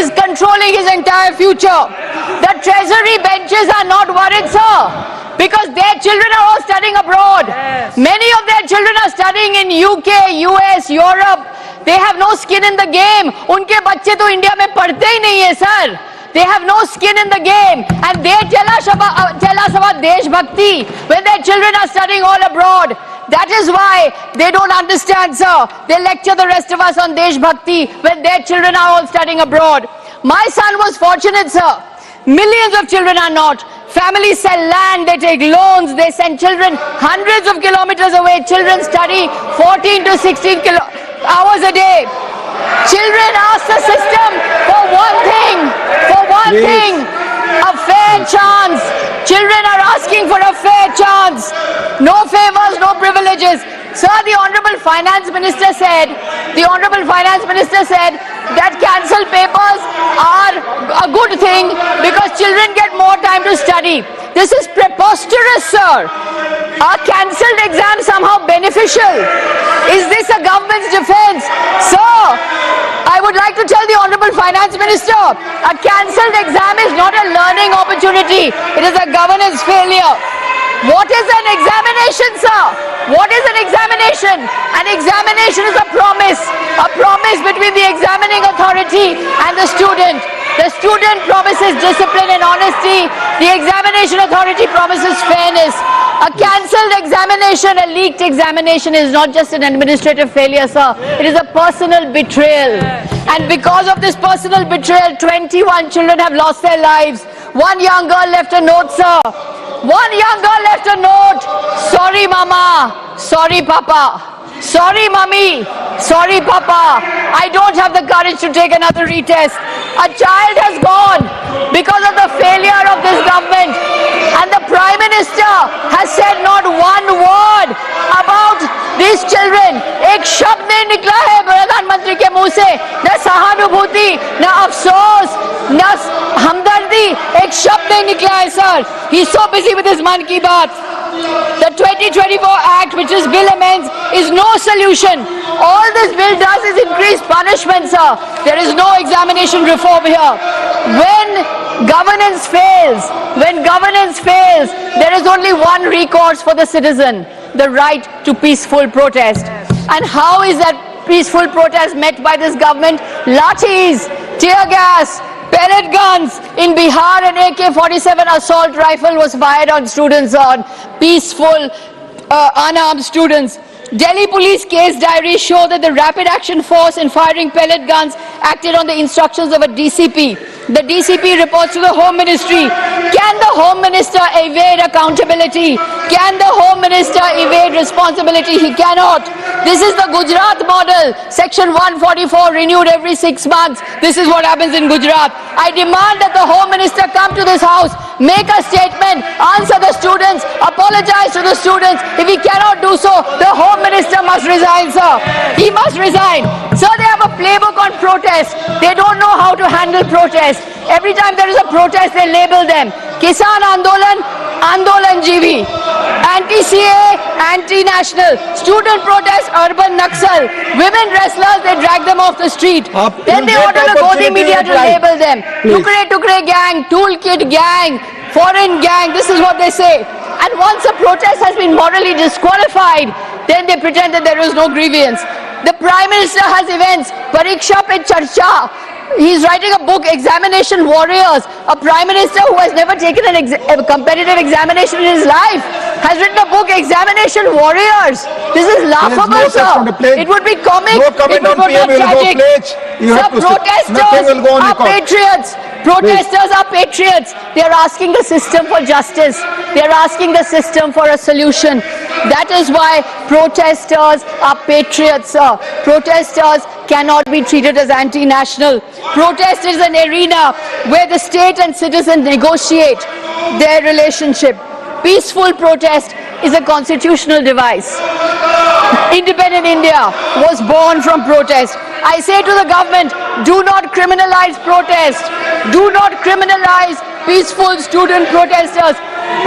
is controlling his entire future. The treasury benches are not worried, sir, because their children are all studying abroad. Yes. Many of their children are studying in UK, US, Europe. They have no skin in the game. उनके बच्चे तो India में पढ़ते ही नहीं है, sir. They have no skin in the game, and they tell us about Deshbhakti when their children are studying all abroad. That is why they don't understand, sir. They lecture the rest of us on Deshbhakti when their children are all studying abroad. My son was fortunate, sir. Millions of children are not. Families sell land, they take loans, they send children hundreds of kilometers away. Children study 14 to 16 hours a day. Children ask the system for one thing, a fair chance. Children are asking for a fair chance. No favors, no privileges. Sir, the Honorable Finance Minister said that cancelled papers are a good thing because children get more time to study. This is preposterous, sir. Are cancelled exams somehow beneficial? Is this a government's defense? Sir, I would like to tell the Honorable Finance Minister, a cancelled exam is not a learning opportunity. It is a governance failure. What is an examination, sir? What is an examination? An examination is a promise between the examining authority and the student. The student promises discipline and honesty. The examination authority promises fairness. A cancelled examination, a leaked examination is not just an administrative failure, sir. It is a personal betrayal. And because of this personal betrayal, 21 children have lost their lives. One young girl left a note, sir. One young girl left a note. Sorry, mama. Sorry, papa. Sorry, mummy. Sorry, papa. I don't have the courage to take another retest. A child has gone because of the failure of this government. And the Prime Minister has said not one word about these children. एक शब्द नहीं निकला है प्रधानमंत्री के मुंह से. न सहानुभूति, न अफसोस, न हमदर्दी. एक शब्द नहीं निकला है, sir. He's so busy with his Man Ki Baat. The 2024 Act, which is bill amends, is no solution. All this bill does is increase punishment, sir. There is no examination reform here. When governance fails, there is only one recourse for the citizen, the right to peaceful protest. And how is that peaceful protest met by this government? Lathis, tear gas, pellet guns. In Bihar, an AK-47 assault rifle was fired on students, on peaceful, unarmed students. Delhi police case diaries show that the Rapid Action Force in firing pellet guns acted on the instructions of a DCP. The DCP reports to the Home Ministry. Can the Home Minister evade accountability? Can the Home Minister evade responsibility? He cannot. This is the Gujarat model. Section 144 renewed every 6 months. This is what happens in Gujarat. I demand that the Home Minister come to this house, make a statement, answer the students, apologize to the students. If he cannot do so, the Home Minister must resign, sir. He must resign. Sir, they have a playbook on protest. They don't know how to handle protest. Every time there is a protest, they label them. Kisan Andolan, Andolan GV. Anti-CA, anti-national. Student protest, urban Naxal. Women wrestlers, they drag them off the street. Then they order the Godi media to label them. Tukre Tukre gang, toolkit gang, foreign gang. This is what they say. And once a protest has been morally disqualified, then they pretend that there is no grievance. The Prime Minister has events. Pariksha Pe Charcha. He's writing a book, Examination Warriors. A Prime Minister who has never taken a competitive examination in his life has written a book, Examination Warriors. This is laughable, sir. It would be comic. No comment on PM, will go pledge. Sir, protesters are patriots. Protesters are patriots. They are asking the system for justice. They are asking the system for a solution. That is why protesters are patriots, sir. Protesters cannot be treated as anti-national. Protest is an arena where the state and citizen negotiate their relationship. Peaceful protest is a constitutional device. Independent India was born from protest. I say to the government, do not criminalize protest. Do not criminalize peaceful student protesters.